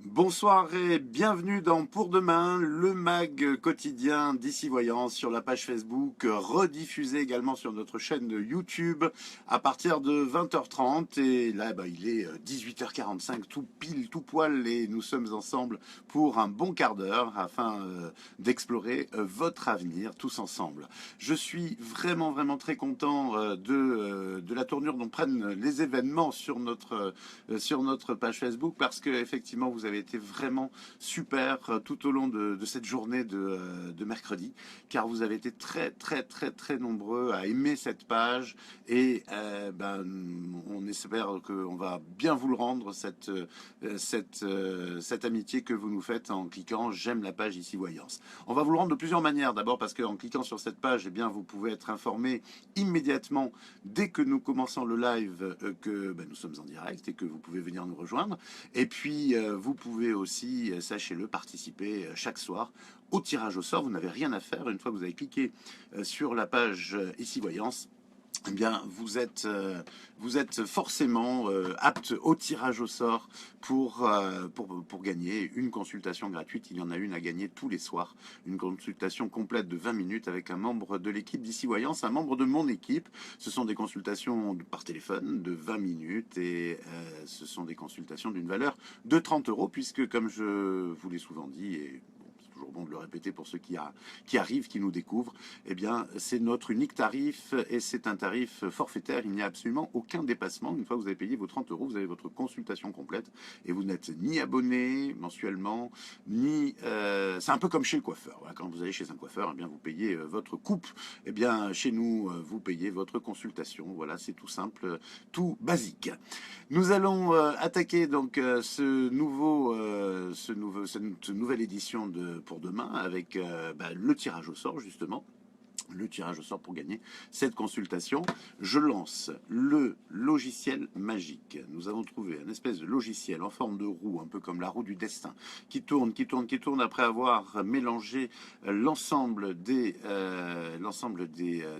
Bonsoir et bienvenue dans Pour Demain, le mag quotidien d'Ici Voyance sur la page Facebook, rediffusé également sur notre chaîne YouTube à partir de 20h30. Et là, il est 18h45, tout pile, tout poil, et nous sommes ensemble pour un bon quart d'heure afin d'explorer votre avenir tous ensemble. Je suis vraiment très content de la tournure dont prennent les événements sur notre page Facebook parce que effectivement vous avez été vraiment super tout au long de cette journée de mercredi, car vous avez été très nombreux à aimer cette page et on espère qu'on va bien vous le rendre cette amitié que vous nous faites en cliquant j'aime la page Ici Voyance. On va vous le rendre de plusieurs manières. D'abord parce qu'en cliquant sur cette page, eh bien, vous pouvez être informé immédiatement dès que nous commençons le live que nous sommes en direct et que vous pouvez venir nous rejoindre. Et puis, vous pouvez aussi, sachez-le, participer chaque soir au tirage au sort. Vous n'avez rien à faire. Une fois que vous avez cliqué sur la page Ici Voyance, eh bien, vous êtes forcément apte au tirage au sort pour gagner une consultation gratuite. Il y en a une à gagner tous les soirs. Une consultation complète de 20 minutes avec un membre de l'équipe d'Ici Voyance, un membre de mon équipe. Ce sont des consultations par téléphone de 20 minutes et ce sont des consultations d'une valeur de 30 euros puisque, comme je vous l'ai souvent dit, et toujours bon de le répéter pour ceux qui arrivent, qui nous découvrent, eh bien, c'est notre unique tarif et c'est un tarif forfaitaire. Il n'y a absolument aucun dépassement. Une fois que vous avez payé vos 30 euros, vous avez votre consultation complète et vous n'êtes ni abonné mensuellement, ni... c'est un peu comme chez le coiffeur. Voilà, quand vous allez chez un coiffeur, eh bien, vous payez votre coupe. Eh bien, chez nous, vous payez votre consultation. Voilà, c'est tout simple, tout basique. Nous allons attaquer donc cette nouvelle édition de Pour Demain avec le tirage au sort justement. Le tirage au sort pour gagner cette consultation. Je lance le logiciel magique. Nous avons trouvé un espèce de logiciel en forme de roue, un peu comme la roue du destin, qui tourne après avoir mélangé l'ensemble des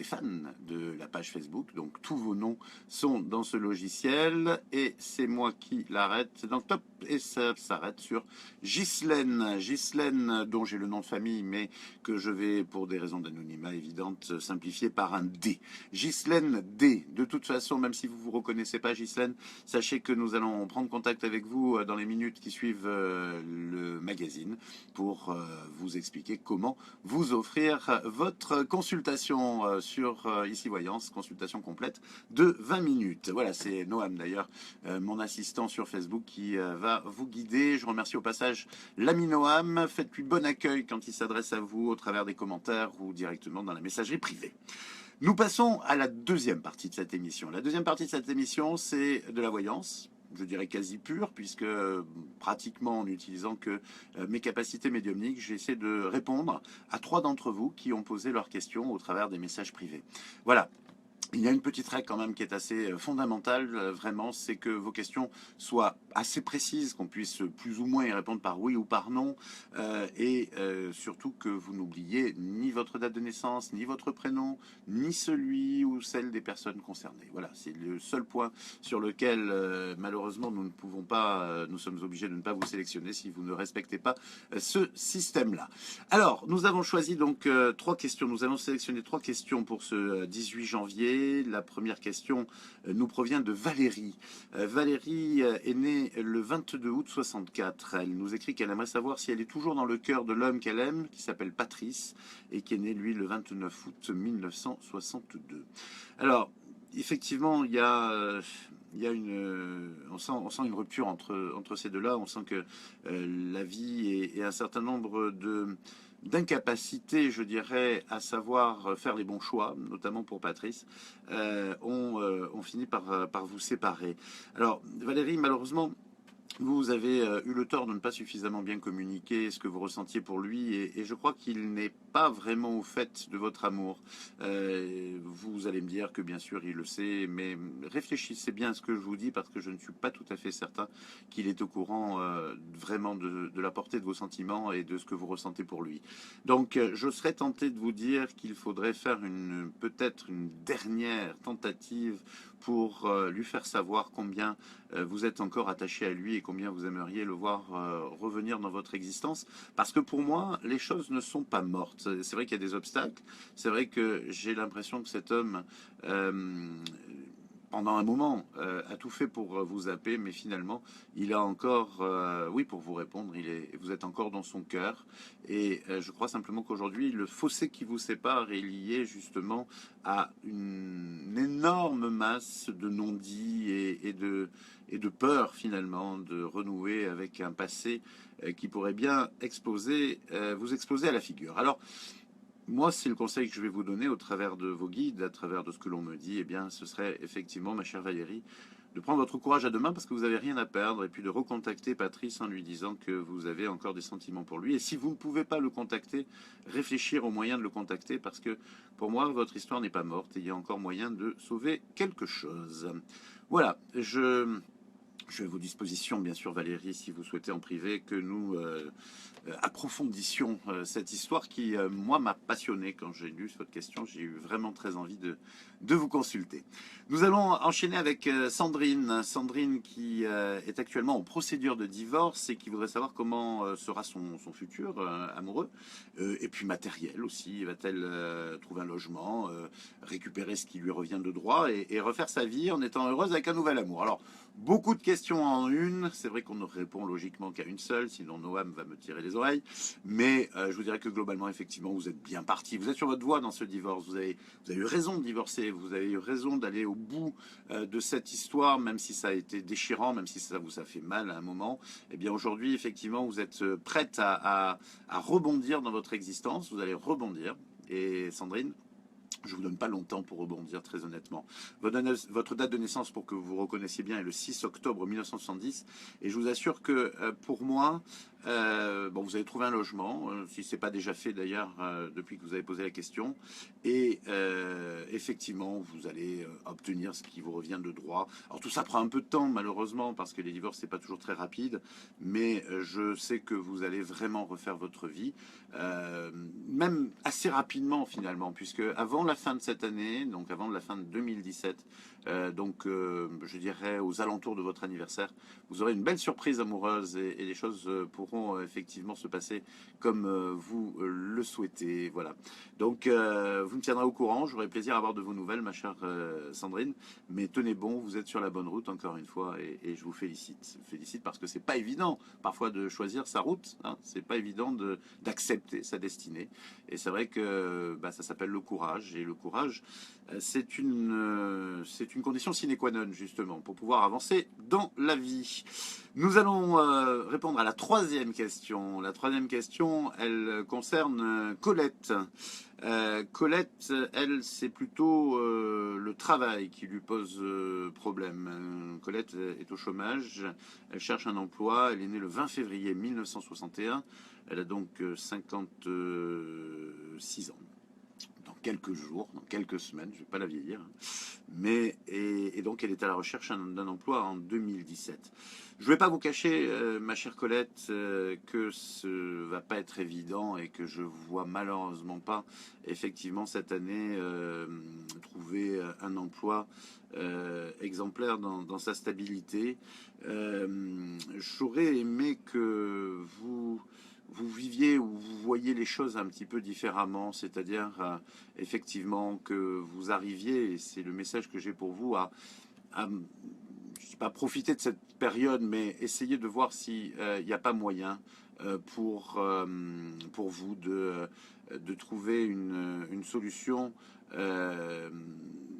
fans de la page Facebook. Donc tous vos noms sont dans ce logiciel et c'est moi qui l'arrête. Donc top, et ça s'arrête sur Ghislaine. Ghislaine, dont j'ai le nom de famille, mais que je vais, pour des raisons d'anonymat évidemment, simplifié par un D. Ghislaine D. De toute façon, même si vous ne vous reconnaissez pas, Ghislaine, sachez que nous allons prendre contact avec vous dans les minutes qui suivent le magazine pour vous expliquer comment vous offrir votre consultation sur Ici Voyance, consultation complète de 20 minutes. Voilà, c'est Noam d'ailleurs, mon assistant sur Facebook, qui va vous guider. Je remercie au passage l'ami Noam. Faites-lui bon accueil quand il s'adresse à vous au travers des commentaires ou directement dans la messagerie privée. Nous passons à la deuxième partie de cette émission. La deuxième partie de cette émission, c'est de la voyance, je dirais quasi pure, puisque pratiquement en utilisant que mes capacités médiumniques, j'essaie de répondre à 3 d'entre vous qui ont posé leurs questions au travers des messages privés. Voilà. Il y a une petite règle quand même qui est assez fondamentale, vraiment, c'est que vos questions soient assez précises, qu'on puisse plus ou moins y répondre par oui ou par non, et surtout que vous n'oubliez ni votre date de naissance, ni votre prénom, ni celui ou celle des personnes concernées. Voilà, c'est le seul point sur lequel malheureusement nous ne pouvons pas, nous sommes obligés de ne pas vous sélectionner si vous ne respectez pas ce système-là. Alors, nous avons choisi donc 3 questions, nous allons sélectionner 3 questions pour ce 18 janvier. La première question nous provient de Valérie. Valérie est née le 22 août 64. Elle nous écrit qu'elle aimerait savoir si elle est toujours dans le cœur de l'homme qu'elle aime, qui s'appelle Patrice, et qui est né, lui, le 29 août 1962. Alors, effectivement, on sent une rupture entre ces deux-là. On sent que la vie et un certain nombre d'incapacité, je dirais, à savoir faire les bons choix, notamment pour Patrice, ont fini par vous séparer. Alors, Valérie, malheureusement, vous avez eu le tort de ne pas suffisamment bien communiquer ce que vous ressentiez pour lui et je crois qu'il n'est pas vraiment au fait de votre amour. Vous allez me dire que bien sûr il le sait, mais réfléchissez bien à ce que je vous dis parce que je ne suis pas tout à fait certain qu'il est au courant vraiment de la portée de vos sentiments et de ce que vous ressentez pour lui. Donc je serais tenté de vous dire qu'il faudrait faire peut-être une dernière tentative pour lui faire savoir combien vous êtes encore attaché à lui aujourd'hui et combien vous aimeriez le voir revenir dans votre existence. Parce que pour moi, les choses ne sont pas mortes. C'est vrai qu'il y a des obstacles. C'est vrai que j'ai l'impression que cet homme, pendant un moment, a tout fait pour vous zapper, mais finalement, il a encore, oui, pour vous répondre, vous êtes encore dans son cœur. Et je crois simplement qu'aujourd'hui, le fossé qui vous sépare est lié justement à une énorme masse de non-dits et de peur finalement de renouer avec un passé qui pourrait bien vous exposer à la figure. Alors, moi, c'est le conseil que je vais vous donner au travers de vos guides, à travers de ce que l'on me dit, eh bien, ce serait effectivement, ma chère Valérie, de prendre votre courage à deux mains parce que vous n'avez rien à perdre et puis de recontacter Patrice en lui disant que vous avez encore des sentiments pour lui. Et si vous ne pouvez pas le contacter, réfléchir aux moyens de le contacter parce que pour moi, votre histoire n'est pas morte et il y a encore moyen de sauver quelque chose. Voilà, je suis à vos dispositions, bien sûr, Valérie, si vous souhaitez en privé que nous approfondissions cette histoire qui, moi, m'a passionné quand j'ai lu votre question. J'ai eu vraiment très envie de vous consulter. Nous allons enchaîner avec Sandrine. Sandrine qui est actuellement en procédure de divorce et qui voudrait savoir comment sera son futur amoureux et puis matériel aussi. Va-t-elle trouver un logement, récupérer ce qui lui revient de droit et refaire sa vie en étant heureuse avec un nouvel amour. Alors, beaucoup de questions en une. C'est vrai qu'on ne répond logiquement qu'à une seule, sinon Noam va me tirer les oreilles. Mais je vous dirais que globalement, effectivement, vous êtes bien parti. Vous êtes sur votre voie dans ce divorce. Vous avez eu raison de divorcer. Vous avez eu raison d'aller au bout de cette histoire, même si ça a été déchirant, même si ça vous a fait mal à un moment. Eh bien, aujourd'hui, effectivement, vous êtes prête à rebondir dans votre existence. Vous allez rebondir. Et Sandrine, je vous donne pas longtemps pour rebondir, très honnêtement. Votre date de naissance, pour que vous vous reconnaissiez bien, est le 6 octobre 1970. Et je vous assure que pour moi, bon, vous avez trouvé un logement, si ce n'est pas déjà fait d'ailleurs, depuis que vous avez posé la question. Et effectivement, vous allez obtenir ce qui vous revient de droit. Alors tout ça prend un peu de temps, malheureusement, parce que les divorces, c'est pas toujours très rapide. Mais je sais que vous allez vraiment refaire votre vie. Même assez rapidement finalement, puisque avant la fin de cette année, donc avant la fin de 2017, je dirais aux alentours de votre anniversaire, vous aurez une belle surprise amoureuse et les choses pourront effectivement se passer comme vous le souhaitez. Voilà. Donc vous me tiendrez au courant, j'aurai plaisir à avoir de vos nouvelles, ma chère Sandrine, mais tenez bon, vous êtes sur la bonne route encore une fois et je vous félicite. Félicite parce que c'est pas évident parfois de choisir sa route, hein, c'est pas évident d'accepter sa destinée. Et c'est vrai que ça s'appelle le courage. Et le courage, c'est une condition sine qua non, justement, pour pouvoir avancer dans la vie. Nous allons répondre à la troisième question. La troisième question, elle concerne Colette. Colette, elle, c'est plutôt le travail qui lui pose problème. Colette est au chômage, elle cherche un emploi, elle est née le 20 février 1961, elle a donc 56 ans. Dans quelques jours, dans quelques semaines, je ne vais pas la vieillir, mais et donc elle est à la recherche d'un emploi en 2017. Je ne vais pas vous cacher, ma chère Colette, que ce va pas être évident et que je vois malheureusement pas effectivement cette année trouver un emploi exemplaire dans sa stabilité. J'aurais aimé que vous viviez ou vous voyez les choses un petit peu différemment, c'est-à-dire effectivement que vous arriviez, et c'est le message que j'ai pour vous, à je ne sais pas profiter de cette période, mais essayer de voir s'il n'y a pas moyen pour vous de trouver une solution.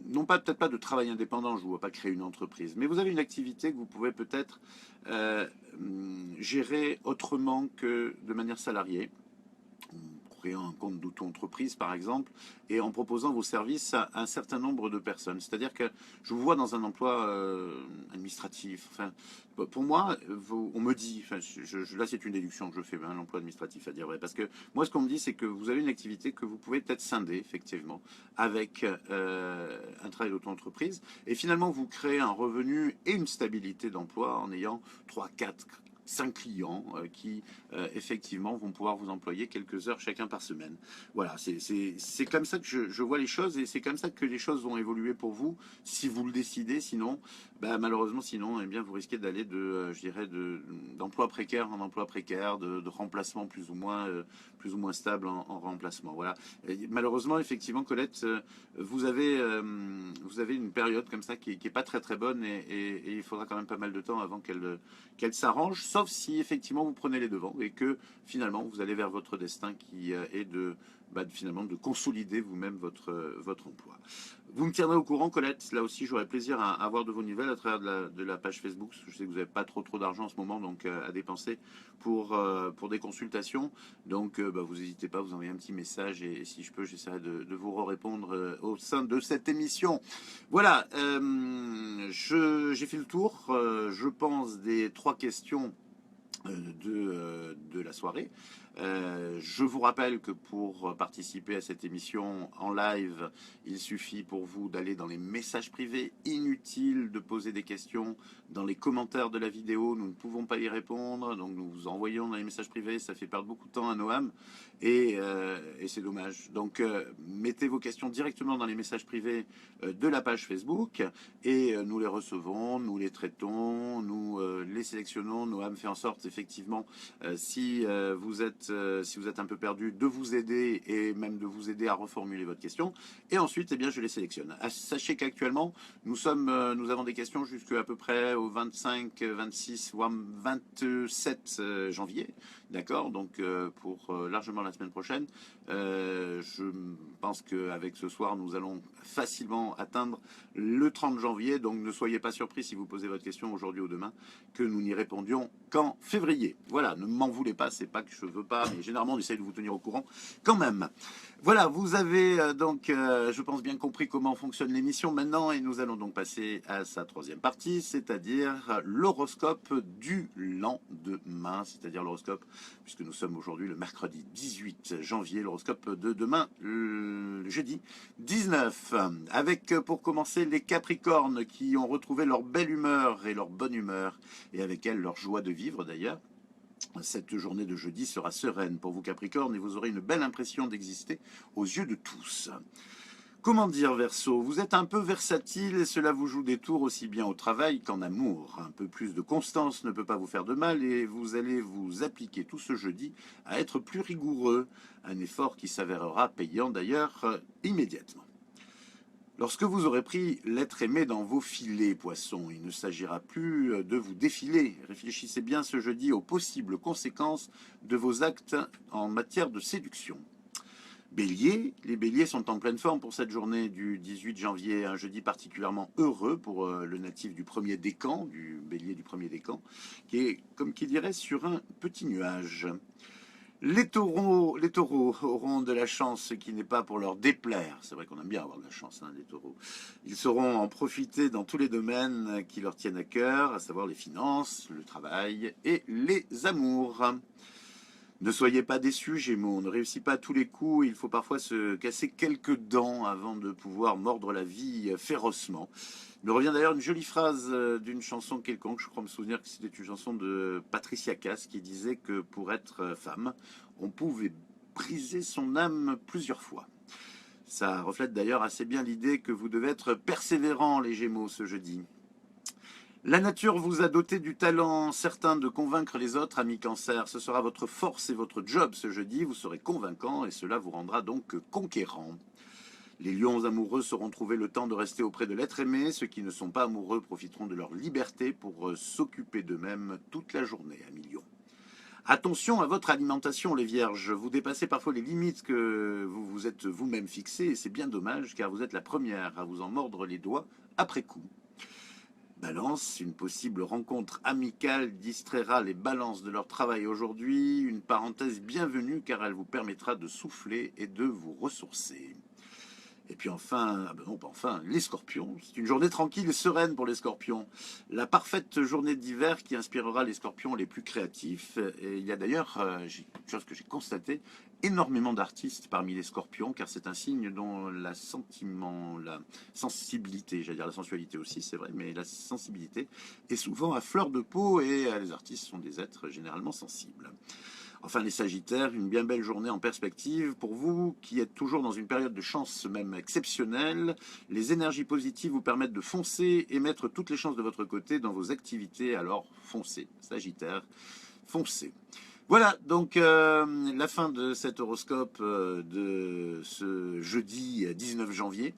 Non pas peut-être pas de travail indépendant, je ne vous vois pas créer une entreprise, mais vous avez une activité que vous pouvez peut-être euh, gérer autrement que de manière salariée, en créant un compte d'auto-entreprise par exemple, et en proposant vos services à un certain nombre de personnes. C'est-à-dire que je vous vois dans un emploi administratif. Enfin, pour moi, on me dit, enfin, là c'est une déduction que je fais, un emploi administratif à dire vrai, parce que moi ce qu'on me dit c'est que vous avez une activité que vous pouvez peut-être scinder effectivement avec un travail d'auto-entreprise, et finalement vous créez un revenu et une stabilité d'emploi en ayant 3, 4 5 clients qui effectivement vont pouvoir vous employer quelques heures chacun par semaine. Voilà, c'est comme ça que je vois les choses et c'est comme ça que les choses vont évoluer pour vous si vous le décidez. Sinon, bah, malheureusement, sinon, eh bien, vous risquez d'aller je dirais, d'emploi précaire en emploi précaire, de remplacement plus ou moins stable en remplacement. Voilà. Et malheureusement, effectivement, Colette, vous avez une période comme ça qui est pas très très bonne et il faudra quand même pas mal de temps avant qu'elle s'arrange, sauf si effectivement vous prenez les devants et que finalement vous allez vers votre destin qui est finalement de consolider vous-même votre emploi. Vous me tiendrez au courant, Colette. Là aussi, j'aurai plaisir à avoir de vos nouvelles à travers de la page Facebook. Parce que je sais que vous n'avez pas trop d'argent en ce moment donc à dépenser pour des consultations. Donc, vous n'hésitez pas, vous envoyez un petit message et si je peux, j'essaierai de vous répondre au sein de cette émission. Voilà, j'ai fait le tour, je pense, des 3 questions de la soirée. Je vous rappelle que pour participer à cette émission en live, il suffit pour vous d'aller dans les messages privés. Inutile de poser des questions dans les commentaires de la vidéo. Nous ne pouvons pas y répondre. Donc nous vous envoyons dans les messages privés. Ça fait perdre beaucoup de temps à Noam. Et c'est dommage. Donc mettez vos questions directement dans les messages privés de la page Facebook. Et nous les recevons, nous les traitons, nous les sélectionnons. Noam fait en sorte effectivement si vous êtes un peu perdu, de vous aider et même de vous aider à reformuler votre question. Et ensuite, eh bien, je les sélectionne. Sachez qu'actuellement, nous avons des questions jusqu'à peu près au 25, 26, voire 27 janvier. D'accord. Donc, pour largement la semaine prochaine, je pense qu'avec ce soir, nous allons facilement atteindre le 30 janvier. Donc, ne soyez pas surpris si vous posez votre question aujourd'hui ou demain, que nous n'y répondions qu'en février. Voilà, ne m'en voulez pas, c'est pas que je veux pas, mais généralement on essaye de vous tenir au courant quand même. Voilà, vous avez je pense bien compris comment fonctionne l'émission maintenant et nous allons donc passer à sa 3e partie, c'est-à-dire l'horoscope du lendemain, c'est-à-dire l'horoscope, puisque nous sommes aujourd'hui le mercredi 18 janvier, l'horoscope de demain, le jeudi 19, avec pour commencer les Capricornes qui ont retrouvé leur belle humeur et leur bonne humeur, et avec elles leur joie de vivre d'ailleurs. Cette journée de jeudi sera sereine pour vous Capricorne et vous aurez une belle impression d'exister aux yeux de tous. Comment dire Verseau, vous êtes un peu versatile et cela vous joue des tours aussi bien au travail qu'en amour. Un peu plus de constance ne peut pas vous faire de mal et vous allez vous appliquer tout ce jeudi à être plus rigoureux. Un effort qui s'avérera payant d'ailleurs immédiatement. Lorsque vous aurez pris l'être aimé dans vos filets, poissons, il ne s'agira plus de vous défiler. Réfléchissez bien ce jeudi aux possibles conséquences de vos actes en matière de séduction. Bélier, les béliers sont en pleine forme pour cette journée du 18 janvier, un jeudi particulièrement heureux pour le natif du premier décan, du bélier du premier décan, qui est, comme qui dirait, sur un petit nuage. Les taureaux auront de la chance, ce qui n'est pas pour leur déplaire. C'est vrai qu'on aime bien avoir de la chance, hein, les taureaux. Ils sauront en profiter dans tous les domaines qui leur tiennent à cœur, à savoir les finances, le travail et les amours. Ne soyez pas déçus, Gémeaux. On ne réussit pas à tous les coups. Il faut parfois se casser quelques dents avant de pouvoir mordre la vie férocement. Il me revient d'ailleurs une jolie phrase d'une chanson quelconque. Je crois me souvenir que c'était une chanson de Patricia Cass qui disait que pour être femme, on pouvait briser son âme plusieurs fois. Ça reflète d'ailleurs assez bien l'idée que vous devez être persévérants, les Gémeaux, ce jeudi. La nature vous a doté du talent certain de convaincre les autres, amis Cancer. Ce sera votre force et votre job ce jeudi. Vous serez convaincant et cela vous rendra donc conquérant. Les lions amoureux sauront trouver le temps de rester auprès de l'être aimé. Ceux qui ne sont pas amoureux profiteront de leur liberté pour s'occuper d'eux-mêmes toute la journée, amis lions. Attention à votre alimentation, les vierges. Vous dépassez parfois les limites que vous vous êtes vous-même fixées et c'est bien dommage car vous êtes la première à vous en mordre les doigts après coup. Balance, une possible rencontre amicale distraira les balances de leur travail aujourd'hui. Une parenthèse bienvenue car elle vous permettra de souffler et de vous ressourcer. Et puis enfin, ah ben non, pas enfin, les scorpions. C'est une journée tranquille et sereine pour les scorpions. La parfaite journée d'hiver qui inspirera les scorpions les plus créatifs. Et il y a d'ailleurs, une chose que j'ai constatée, énormément d'artistes parmi les scorpions, car c'est un signe dont la sentiment, la sensibilité, j'allais dire la sensualité aussi, c'est vrai, mais la sensibilité est souvent à fleur de peau et les artistes sont des êtres généralement sensibles. Enfin, les Sagittaires, une bien belle journée en perspective pour vous qui êtes toujours dans une période de chance même exceptionnelle. Les énergies positives vous permettent de foncer et mettre toutes les chances de votre côté dans vos activités. Alors foncez, Sagittaire, foncez. Voilà, donc la fin de cet horoscope de ce jeudi 19 janvier.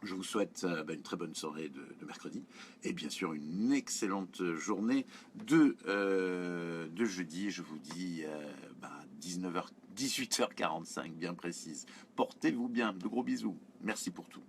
Je vous souhaite une très bonne soirée de mercredi et bien sûr une excellente journée de jeudi. Je vous dis 19h, 18h45 bien précise. Portez-vous bien, de gros bisous. Merci pour tout.